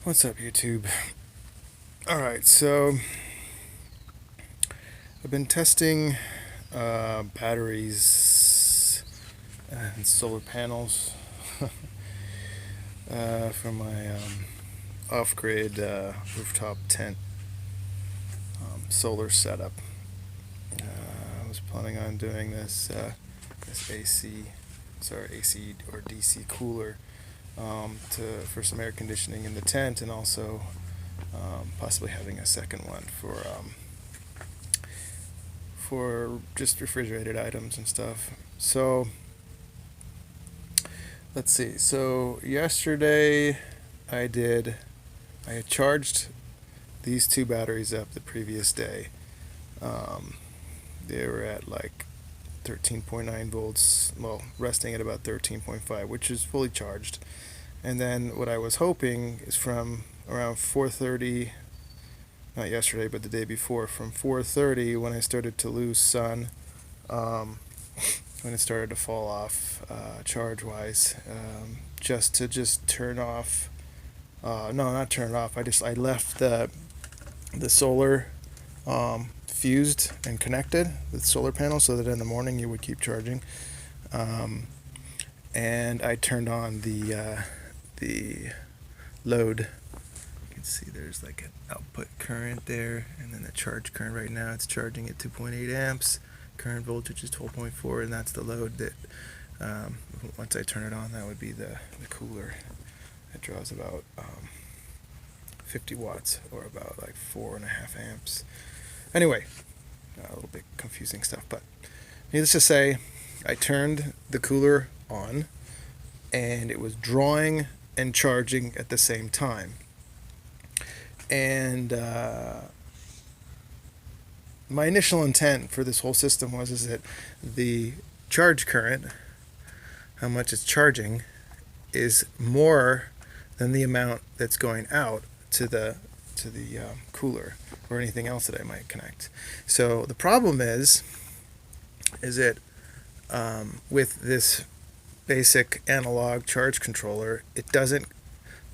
What's up, YouTube? Alright, so I've been testing batteries and solar panels for my off-grid rooftop tent solar setup. I was planning on doing this AC or DC cooler for some air conditioning in the tent, and also possibly having a second one for just refrigerated items and stuff. So let's see. So yesterday I had charged these two batteries up the previous day. They were at like 13.9 volts, well, resting at about 13.5, which is fully charged. And then what I was hoping is from around 4:30, not yesterday, but the day before, from 4:30 when I started to lose sun, when it started to fall off charge-wise, just turn off. No, not turn it off. I left the solar fused and connected, the solar panel, so that in the morning you would keep charging. And I turned on the load. You can see there's like an output current there, and then the charge current right now, it's charging at 2.8 amps. Current voltage is 12.4, and that's the load that once I turn it on, that would be the cooler. It draws about 50 watts, or about like 4.5 amps. Anyway, a little bit confusing stuff, but needless to say, I turned the cooler on and it was drawing and charging at the same time. And my initial intent for this whole system is that the charge current, how much it's charging, is more than the amount that's going out to the cooler or anything else that I might connect. So the problem is that with this basic analog charge controller, it doesn't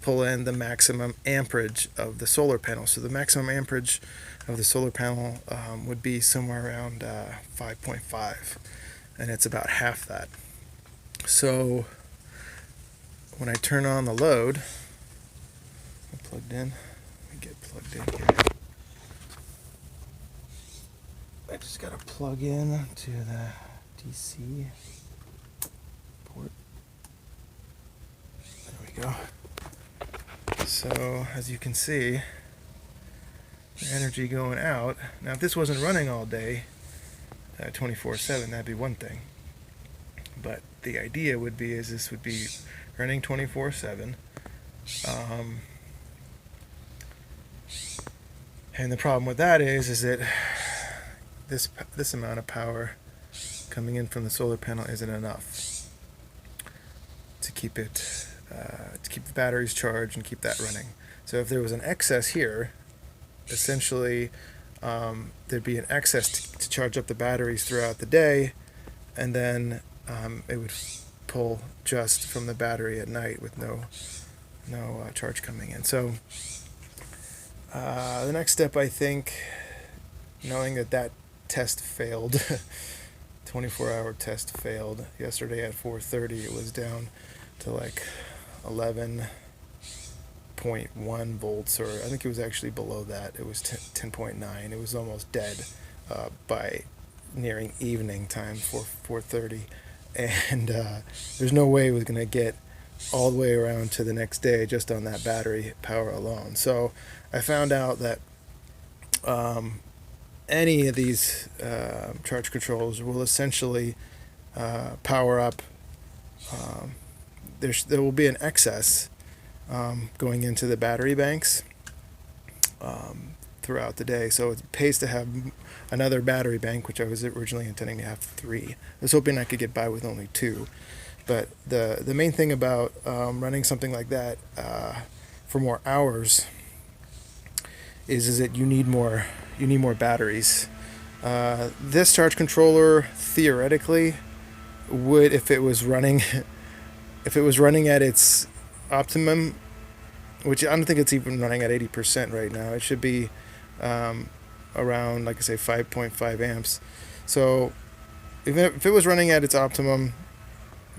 pull in the maximum amperage of the solar panel. So the maximum amperage of the solar panel would be somewhere around 5.5, and it's about half that. So when I turn on the load, I'm plugged in. Let me get plugged in here. I just gotta plug in to the DC port. There we go. So as you can see, the energy going out. Now if this wasn't running all day, 24/7, that'd be one thing. But the idea would be this would be running 24/7. And the problem with that is that this amount of power coming in from the solar panel isn't enough to keep the batteries charged and keep that running. So if there was an excess here, essentially there'd be an excess to charge up the batteries throughout the day, and then it would pull just from the battery at night with no charge coming in. So the next step, I think, knowing that test failed, 24-hour test failed yesterday at 4:30, it was down to like 11.1 volts, or I think it was actually below that. It was 10.9. It was almost dead by nearing evening time, 4:30, and there's no way it was going to get all the way around to the next day just on that battery power alone. So I found out that any of these charge controls will essentially power up. There will be an excess going into the battery banks throughout the day. So it pays to have another battery bank, which I was originally intending to have 3. I was hoping I could get by with only 2. But the main thing about running something like that for more hours is that you need more batteries. This charge controller theoretically would, if it was running at its optimum which I don't think it's even running at 80% right now. It should be around, like I say, 5.5 amps. So even if it was running at its optimum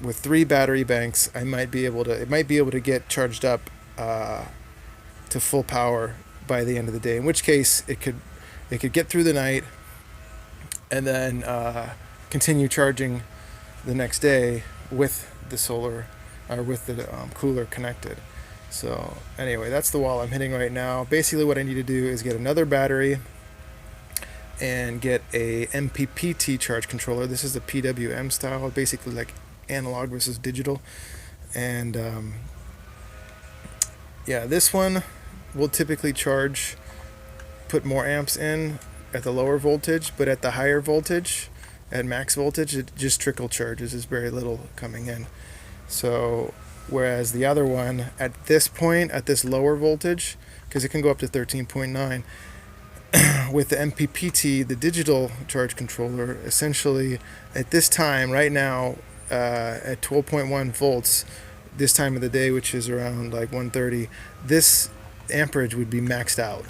with 3 battery banks, it might be able to get charged up to full power by the end of the day. In which case, it could get through the night and then continue charging the next day with the solar or with the cooler connected. So anyway, that's the wall I'm hitting right now. Basically, what I need to do is get another battery and get a MPPT charge controller. This is the PWM style, basically like analog versus digital. And yeah, this one will typically put more amps in at the lower voltage, but at the higher voltage, at max voltage, it just trickle charges. There's very little coming in. So whereas the other one, at this point, at this lower voltage, because it can go up to 13.9, with the MPPT, the digital charge controller, essentially at this time, right now, at 12.1 volts, this time of the day, which is around like 1:30, this amperage would be maxed out.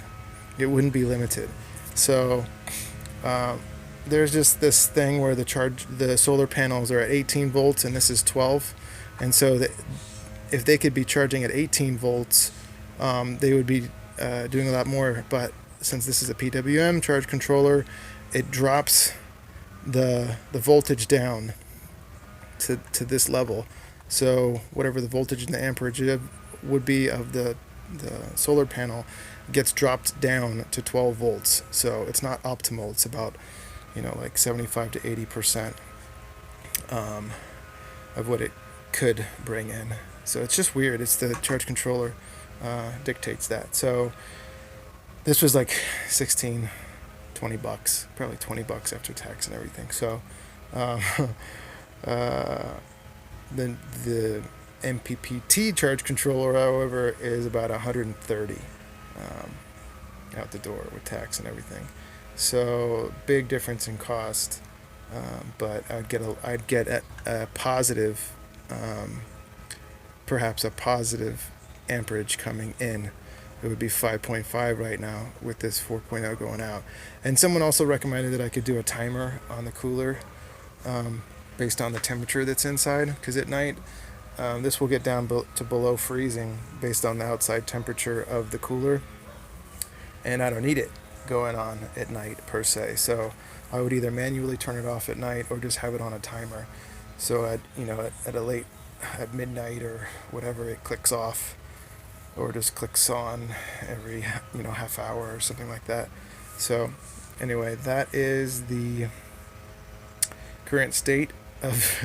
It wouldn't be limited. So there's just this thing where the solar panels are at 18 volts and this is 12, and so if they could be charging at 18 volts, they would be doing a lot more. But since this is a PWM charge controller, it drops the voltage down to this level. So whatever the voltage and the amperage would be of the solar panel gets dropped down to 12 volts. So it's not optimal. It's about like 75 to 80% of what it could bring in. So it's just weird. It's the charge controller dictates that. So this was like 16, 20 bucks, probably 20 bucks after tax and everything. So then the MPPT charge controller, however, is about 130 out the door with tax and everything. So big difference in cost, but I'd get a positive, perhaps a positive amperage coming in. It would be 5.5 right now with this 4.0 going out. And someone also recommended that I could do a timer on the cooler based on the temperature that's inside, because at night this will get down to below freezing based on the outside temperature of the cooler, and I don't need it going on at night per se. So I would either manually turn it off at night or just have it on a timer. So at midnight or whatever, it clicks off or just clicks on every half hour or something like that. So anyway, that is the current state of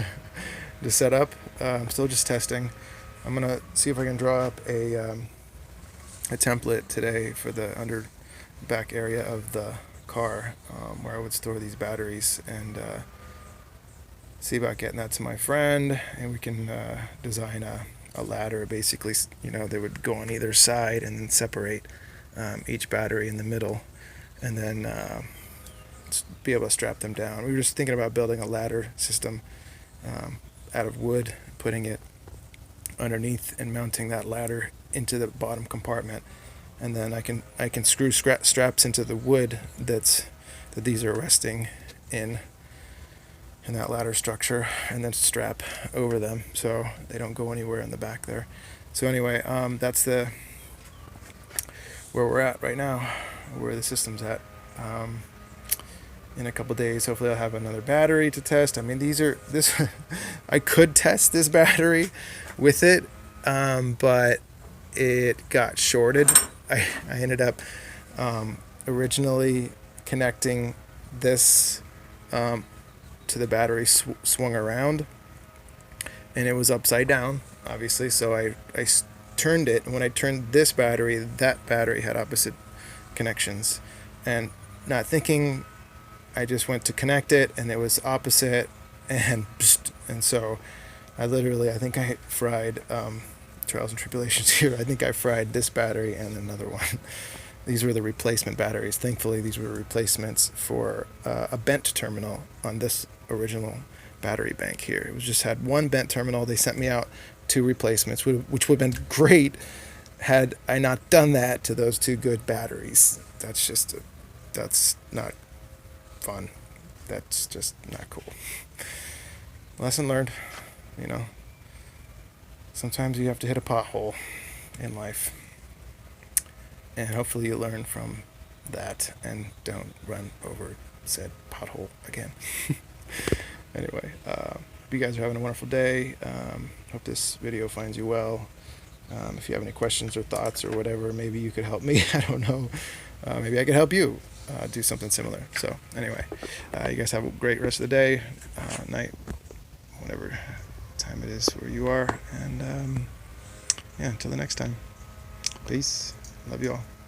the setup. I'm still just testing. I'm gonna see if I can draw up a template today for the under back area of the car where I would store these batteries, and see about getting that to my friend, and we can design a ladder. Basically, they would go on either side and then separate each battery in the middle, and then be able to strap them down. We were just thinking about building a ladder system out of wood, putting it underneath and mounting that ladder into the bottom compartment, and then I can screw straps into the wood that these are resting in that ladder structure, and then strap over them so they don't go anywhere in the back there. So anyway, that's where we're at right now, where the system's at. In a couple days, hopefully I'll have another battery to test. I mean, I could test this battery with it, but it got shorted. I ended up originally connecting this to the battery swung around, and it was upside down, obviously. So I turned it, and when I turned this battery, that battery had opposite connections, and not thinking, I just went to connect it, and it was opposite, and so I think I fried trials and tribulations here. I think I fried this battery and another one. These were the replacement batteries. Thankfully, these were replacements for a bent terminal on this original battery bank here. It was just had one bent terminal. They sent me out 2 replacements, which would have been great had I not done that to those two good batteries. That's not fun. That's just not cool. Lesson learned, you know. Sometimes you have to hit a pothole in life. And hopefully you learn from that and don't run over said pothole again. Anyway, you guys are having a wonderful day. Hope this video finds you well. If you have any questions or thoughts or whatever, maybe you could help me. I don't know. Maybe I could help you do something similar. So anyway, you guys have a great rest of the day, night, whatever time it is where you are. And yeah, until the next time. Peace. Love you all.